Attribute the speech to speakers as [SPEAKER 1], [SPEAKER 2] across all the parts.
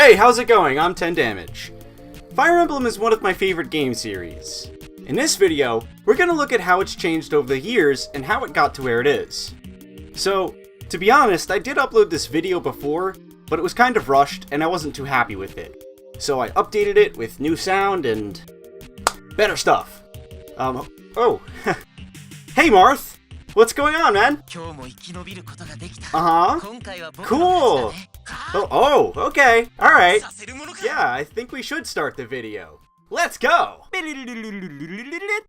[SPEAKER 1] Hey, how's it going? I'm 10 Damage. Fire Emblem is one of my favorite game series. In this video, we're gonna look at how it's changed over the years and how it got to where it is. So, to be honest, I did upload this video before, but it was kind of rushed and I wasn't too happy with it. So I updated it with new sound and better stuff. Hey Marth! What's going on, man? Cool! Okay, alright. Yeah, I think we should start the video. Let's go! The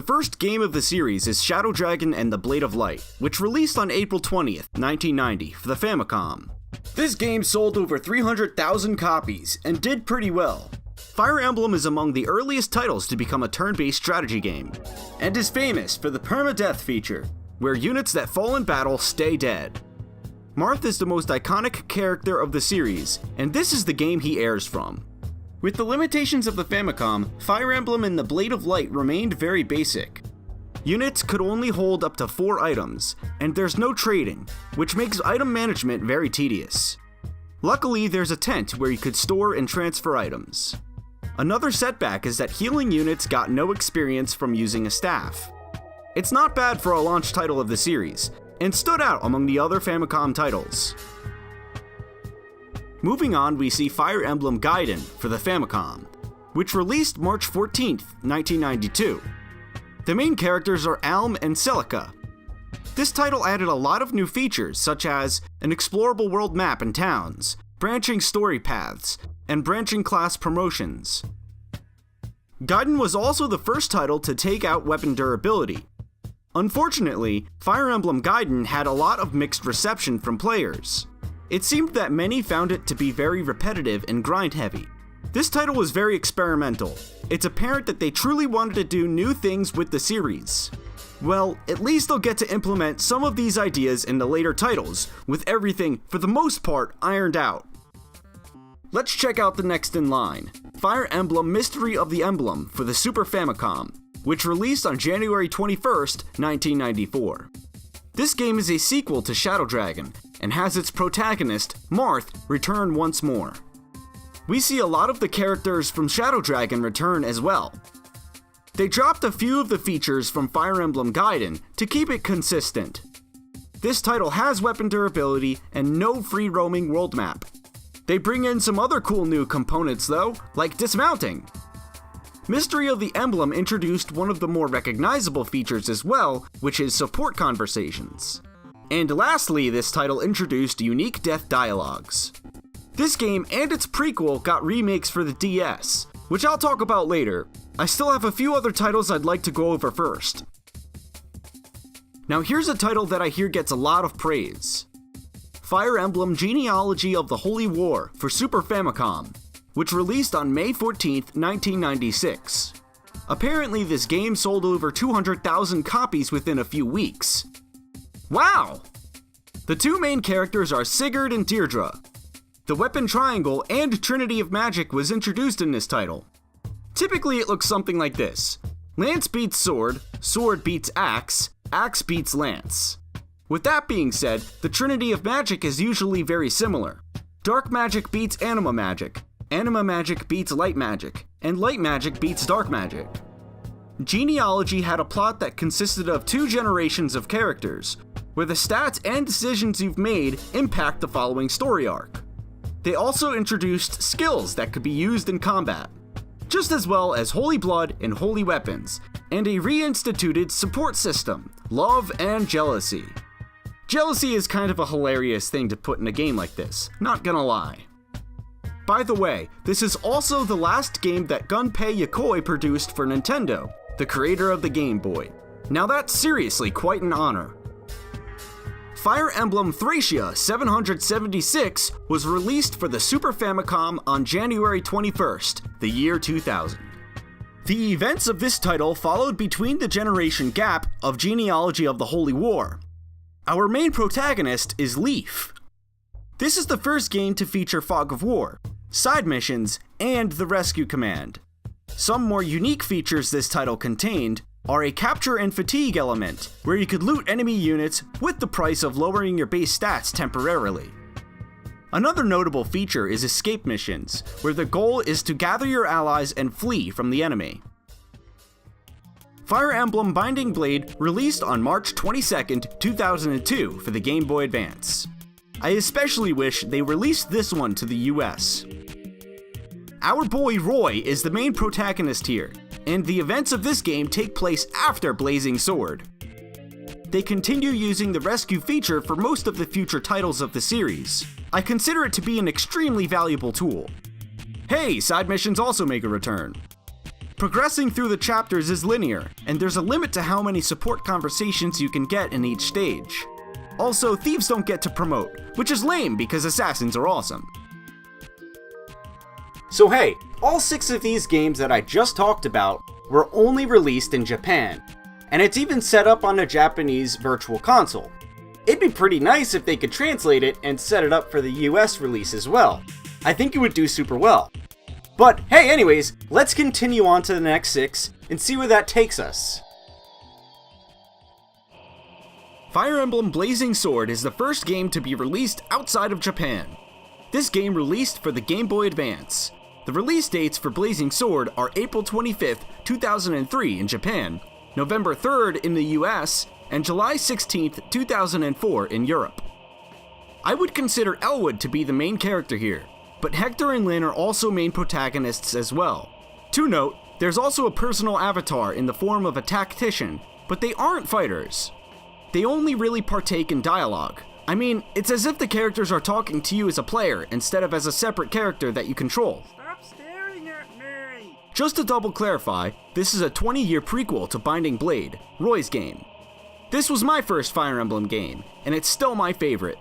[SPEAKER 1] first game of the series is Shadow Dragon and the Blade of Light, which released on April 20th, 1990 for the Famicom. This game sold over 300,000 copies and did pretty well. Fire Emblem is among the earliest titles to become a turn-based strategy game, and is famous for the permadeath feature, where units that fall in battle stay dead. Marth is the most iconic character of the series, and this is the game he heirs from. With the limitations of the Famicom, Fire Emblem and the Blade of Light remained very basic. Units could only hold up to 4 items, and there's no trading, which makes item management very tedious. Luckily, there's a tent where you could store and transfer items. Another setback is that healing units got no experience from using a staff. It's not bad for a launch title of the series, and stood out among the other Famicom titles. Moving on, we see Fire Emblem Gaiden for the Famicom, which released March 14th, 1992. The main characters are Alm and Celica. This title added a lot of new features such as an explorable world map and towns, branching story paths, and branching class promotions. Gaiden was also the first title to take out weapon durability. Unfortunately, Fire Emblem Gaiden had a lot of mixed reception from players. It seemed that many found it to be very repetitive and grind-heavy. This title was very experimental. It's apparent that they truly wanted to do new things with the series. Well, at least they'll get to implement some of these ideas in the later titles, with everything, for the most part, ironed out. Let's check out the next in line, Fire Emblem Mystery of the Emblem for the Super Famicom, which released on January 21st, 1994. This game is a sequel to Shadow Dragon, and has its protagonist, Marth, return once more. We see a lot of the characters from Shadow Dragon return as well. They dropped a few of the features from Fire Emblem Gaiden to keep it consistent. This title has weapon durability and no free roaming world map. They bring in some other cool new components though, like dismounting. Mystery of the Emblem introduced one of the more recognizable features as well, which is support conversations. And lastly, this title introduced unique death dialogues. This game and its prequel got remakes for the DS, which I'll talk about later. I still have a few other titles I'd like to go over first. Now here's a title that I hear gets a lot of praise. Fire Emblem Genealogy of the Holy War for Super Famicom, which released on May 14th, 1996. Apparently this game sold over 200,000 copies within a few weeks. Wow! The two main characters are Sigurd and Deirdre. The weapon triangle and Trinity of Magic was introduced in this title. Typically it looks something like this. Lance beats sword, sword beats axe, axe beats lance. With that being said, the Trinity of Magic is usually very similar. Dark magic beats anima magic, anima magic beats light magic, and light magic beats dark magic. Genealogy had a plot that consisted of 2 generations of characters, where the stats and decisions you've made impact the following story arc. They also introduced skills that could be used in combat, just as well as holy blood and holy weapons, and a reinstituted support system, love and jealousy. Jealousy is kind of a hilarious thing to put in a game like this, not gonna lie. By the way, this is also the last game that Gunpei Yokoi produced for Nintendo, the creator of the Game Boy. Now that's seriously quite an honor. Fire Emblem Thracia 776 was released for the Super Famicom on January 21st, the year 2000. The events of this title followed between the generation gap of Genealogy of the Holy War. Our main protagonist is Leif. This is the first game to feature Fog of War, side missions, and the rescue command. Some more unique features this title contained are a capture and fatigue element, where you could loot enemy units with the price of lowering your base stats temporarily. Another notable feature is escape missions, where the goal is to gather your allies and flee from the enemy. Fire Emblem Binding Blade released on March 22, 2002 for the Game Boy Advance. I especially wish they released this one to the US. Our boy Roy is the main protagonist here, and the events of this game take place after Blazing Sword. They continue using the rescue feature for most of the future titles of the series. I consider it to be an extremely valuable tool. Hey, side missions also make a return. Progressing through the chapters is linear, and there's a limit to how many support conversations you can get in each stage. Also, thieves don't get to promote, which is lame because assassins are awesome. So hey, all 6 of these games that I just talked about were only released in Japan, and it's even set up on a Japanese virtual console. It'd be pretty nice if they could translate it and set it up for the US release as well. I think it would do super well. But hey, anyways, let's continue on to the next 6 and see where that takes us. Fire Emblem Blazing Sword is the first game to be released outside of Japan. This game released for the Game Boy Advance. The release dates for Blazing Sword are April 25th, 2003 in Japan, November 3rd in the US, and July 16th, 2004 in Europe. I would consider Elwood to be the main character here, but Hector and Lyn are also main protagonists as well. To note, there's also a personal avatar in the form of a tactician, but they aren't fighters. They only really partake in dialogue. I mean, it's as if the characters are talking to you as a player instead of as a separate character that you control.
[SPEAKER 2] Stop staring at me!
[SPEAKER 1] Just to double clarify, this is a 20-year prequel to Binding Blade, Roy's game. This was my first Fire Emblem game, and it's still my favorite.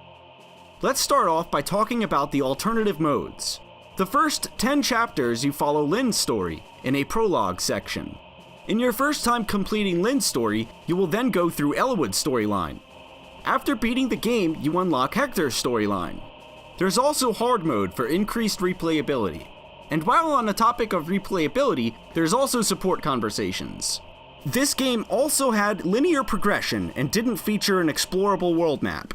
[SPEAKER 1] Let's start off by talking about the alternative modes. The first 10 chapters you follow Lyn's story in a prologue section. In your first time completing Lyn's story, you will then go through Elwood's storyline. After beating the game, you unlock Hector's storyline. There's also hard mode for increased replayability. And while on the topic of replayability, there's also support conversations. This game also had linear progression and didn't feature an explorable world map.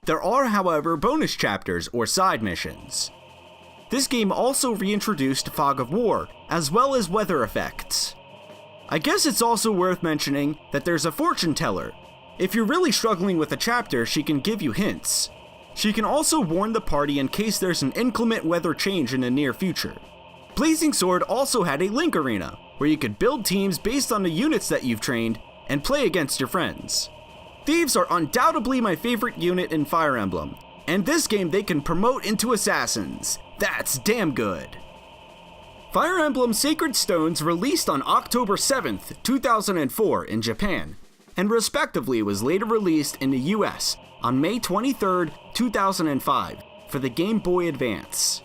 [SPEAKER 1] There are, however, bonus chapters or side missions. This game also reintroduced Fog of War, as well as weather effects. I guess it's also worth mentioning that there's a fortune teller. If you're really struggling with a chapter, she can give you hints. She can also warn the party in case there's an inclement weather change in the near future. Blazing Sword also had a Link Arena, where you could build teams based on the units that you've trained and play against your friends. Thieves are undoubtedly my favorite unit in Fire Emblem, and this game they can promote into assassins. That's damn good. Fire Emblem Sacred Stones released on October 7th, 2004 in Japan, and respectively was later released in the US on May 23rd, 2005 for the Game Boy Advance.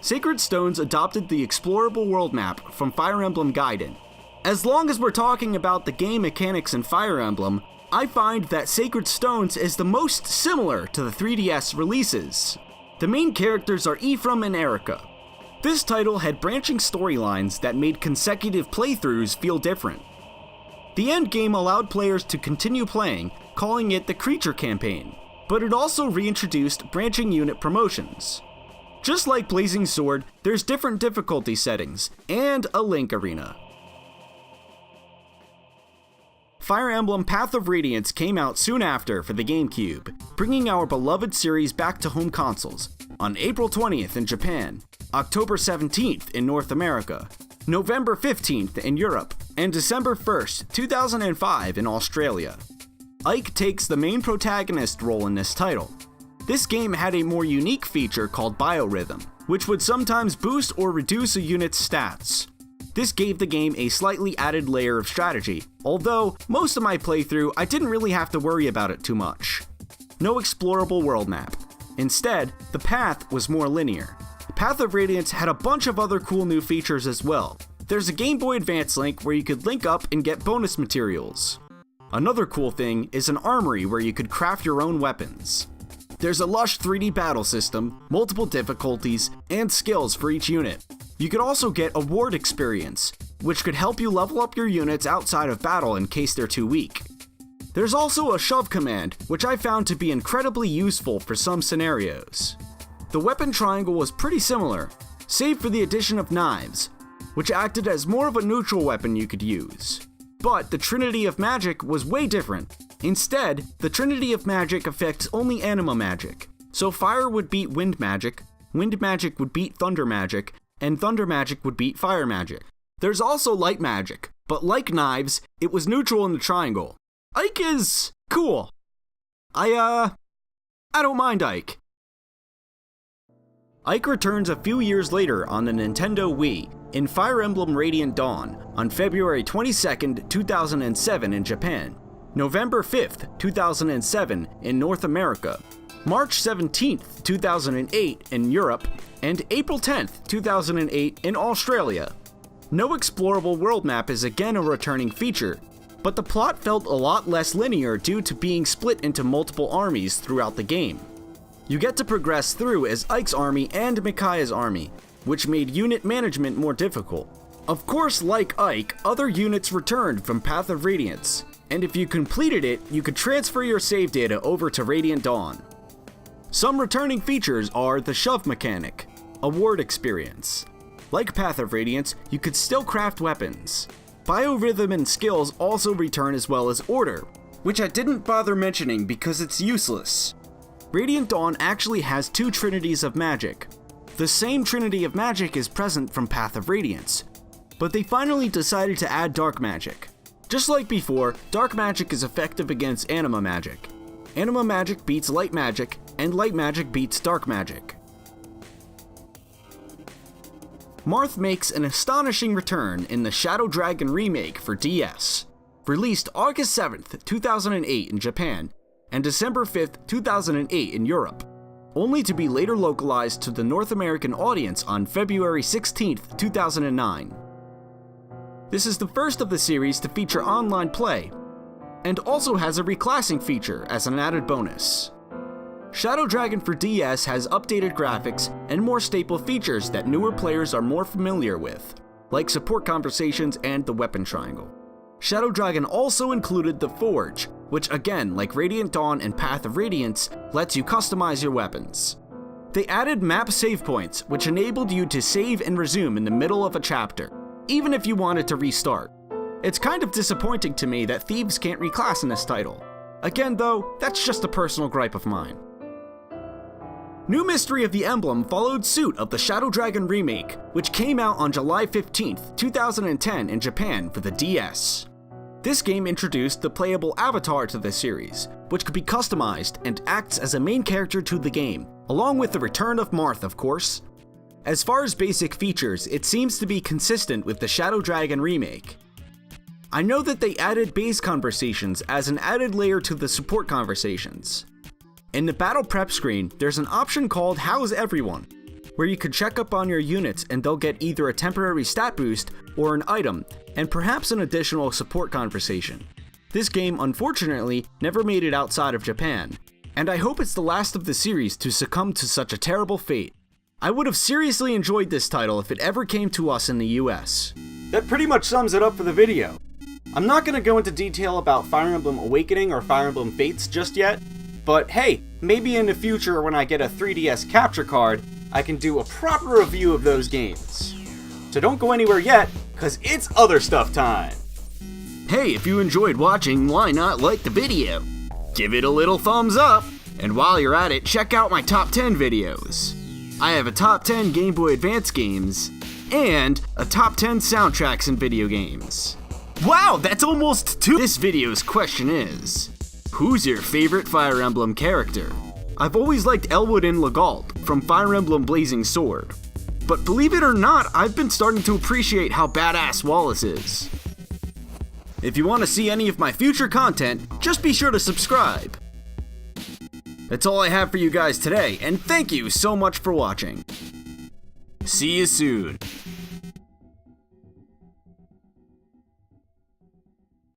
[SPEAKER 1] Sacred Stones adopted the explorable world map from Fire Emblem Gaiden. As long as we're talking about the game mechanics in Fire Emblem, I find that Sacred Stones is the most similar to the 3DS releases. The main characters are Ephraim and Erica. This title had branching storylines that made consecutive playthroughs feel different. The endgame allowed players to continue playing, calling it the Creature Campaign, but it also reintroduced branching unit promotions. Just like Blazing Sword, there's different difficulty settings, and a Link Arena. Fire Emblem Path of Radiance came out soon after for the GameCube, bringing our beloved series back to home consoles, on April 20th in Japan, October 17th in North America, November 15th in Europe, and December 1st, 2005 in Australia. Ike takes the main protagonist role in this title. This game had a more unique feature called Biorhythm, which would sometimes boost or reduce a unit's stats. This gave the game a slightly added layer of strategy, although most of my playthrough I didn't really have to worry about it too much. No explorable world map. Instead, the path was more linear. Path of Radiance had a bunch of other cool new features as well. There's a Game Boy Advance link where you could link up and get bonus materials. Another cool thing is an armory where you could craft your own weapons. There's a lush 3D battle system, multiple difficulties, and skills for each unit. You could also get award experience, which could help you level up your units outside of battle in case they're too weak. There's also a shove command, which I found to be incredibly useful for some scenarios. the weapon triangle was pretty similar, save for the addition of knives, which acted as more of a neutral weapon you could use. But the Trinity of Magic was way different. Instead, the Trinity of Magic affects only anima magic, so fire would beat wind magic would beat thunder magic, and thunder magic would beat fire magic. There's also light magic, but like knives, it was neutral in the triangle. Ike is cool. I don't mind Ike. Ike returns a few years later on the Nintendo Wii in Fire Emblem Radiant Dawn on February 22nd, 2007 in Japan, November 5th, 2007 in North America, March 17th, 2008 in Europe, and April 10th, 2008 in Australia. No explorable world map is again a returning feature, but the plot felt a lot less linear due to being split into multiple armies throughout the game. You get to progress through as Ike's army and Mikaya's army, which made unit management more difficult. Of course, like Ike, other units returned from Path of Radiance, and if you completed it, you could transfer your save data over to Radiant Dawn. Some returning features are the shove mechanic, a ward experience. Like Path of Radiance, you could still craft weapons. Biorhythm and skills also return as well as order, which I didn't bother mentioning because it's useless. Radiant Dawn actually has two Trinities of Magic. The same Trinity of Magic is present from Path of Radiance, but they finally decided to add Dark Magic. Just like before, Dark Magic is effective against Anima Magic. Anima Magic beats Light Magic, and Light Magic beats Dark Magic. Marth makes an astonishing return in the Shadow Dragon remake for DS, released August 7th, 2008 in Japan, and December 5th, 2008 in Europe, only to be later localized to the North American audience on February 16th, 2009. This is the first of the series to feature online play, and also has a reclassing feature as an added bonus. Shadow Dragon for DS has updated graphics and more staple features that newer players are more familiar with, like support conversations and the weapon triangle. Shadow Dragon also included the Forge, which again, like Radiant Dawn and Path of Radiance, lets you customize your weapons. They added map save points, which enabled you to save and resume in the middle of a chapter, even if you wanted to restart. It's kind of disappointing to me that thieves can't reclass in this title. Again though, that's just a personal gripe of mine. New Mystery of the Emblem followed suit of the Shadow Dragon remake, which came out on July 15th, 2010 in Japan for the DS. This game introduced the playable avatar to the series, which could be customized and acts as a main character to the game, along with the return of Marth, of course. As far as basic features, it seems to be consistent with the Shadow Dragon remake. I know that they added base conversations as an added layer to the support conversations. In the battle prep screen, there's an option called How's Everyone, where you could check up on your units and they'll get either a temporary stat boost or an item, and perhaps an additional support conversation. This game, unfortunately, never made it outside of Japan, and I hope it's the last of the series to succumb to such a terrible fate. I would have seriously enjoyed this title if it ever came to us in the US. That pretty much sums it up for the video. I'm not going to go into detail about Fire Emblem Awakening or Fire Emblem Fates just yet, but hey, maybe in the future when I get a 3DS capture card, I can do a proper review of those games. So don't go anywhere yet, cause it's other stuff time! Hey, if you enjoyed watching, why not like the video? Give it a little thumbs up, and while you're at it, check out my top 10 videos. I have a top 10 Game Boy Advance games, and a top 10 soundtracks in video games. Wow, that's almost 2! This video's question is, who's your favorite Fire Emblem character? I've always liked Elwood and Legault from Fire Emblem Blazing Sword. But believe it or not, I've been starting to appreciate how badass Wallace is. If you want to see any of my future content, just be sure to subscribe. That's all I have for you guys today, and thank you so much for watching. See you soon.